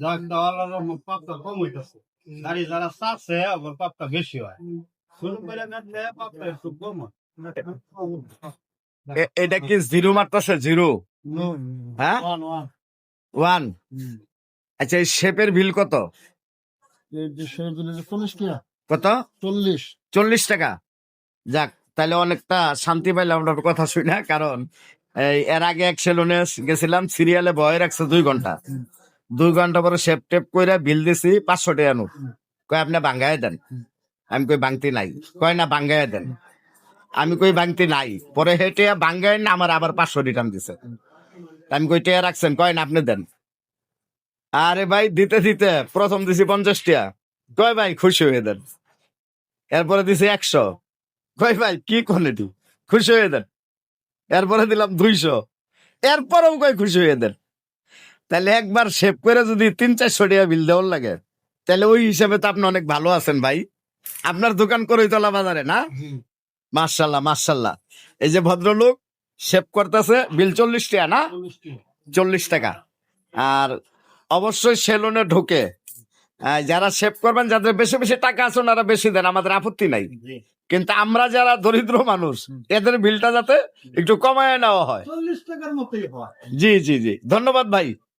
যাক দাওয়ালার পাপটা কম হইতাছে। দাড়ি যারা চাচ্ছে আবার পাপটা বেশি হয়। শুরু করে কাটলে পাপটা একটু কম হয়। এটা কি জিরো মারতেছে? জিরো? হ্যাঁ, ওয়ান ওয়ান। ওয়ান। আচ্ছা, এই শেপের বিল কত? 40 টাকা। কত? 40। 40 টাকা। যাক, তাহলে অনেকটা শান্তি পাইলাম আপনার কথা শুনে। কারণ এর আগে এক সেলুনে গেছিলাম, সিরিয়ালে বয়ে রাখছে 2 ঘন্টা। 2 ঘন্টা পরে শেপ টেপ করে বিল দিছি 500 টাকা নোট। কয় আপনি বাঙ্গায় দেন। আমি কই বাংতি নাই। কয় না বাঙ্গায় দেন। আমি কই বাংতি নাই। পরে হেঁটে বাঙ্গায় না আমার আবার 500 রিটার্ন দিছে। আমি কই টাকা রাখছেন। কয় না আপনি দেন। আরে ভাই, দিতে দিতে প্রথম দিছি 50 টাকা। কয় ভাই খুশি হয়ে দেন। এরপরে দিছি 100। কয় ভাই কি কোয়ালিটি, খুশি হয়ে দেন। এরপরে দিলাম 200। এরপরেও কয় খুশি হয়ে দেন। তাহলে একবার শেভ করে যদি 300-400 টাকা বিল দেওয়ার লাগে, তাহলে ওই হিসাবে তো আপনি অনেক ভালো আছেন ভাই। আপনার দোকান করইতলা বাজারে না? মাশাল্লাহ মাশাল্লাহ। এই যে ভদ্রলোক শেভ করতেছে, বিল 40 টাকা না? 40 টাকা। আর অবশ্যই সেলুনে ঢোকে যারা শেভ করবেন, যাদের বেশি বেশি টাকা আছে ওনারা বেশি দেন, আমাদের আপত্তি নাই। কিন্তু আমরা যারা দরিদ্র মানুষ, এদের বিলটা যাতে একটু কমায় নেওয়া হয়। 40 টাকার মতোই হয়। জি জি জি, ধন্যবাদ ভাই।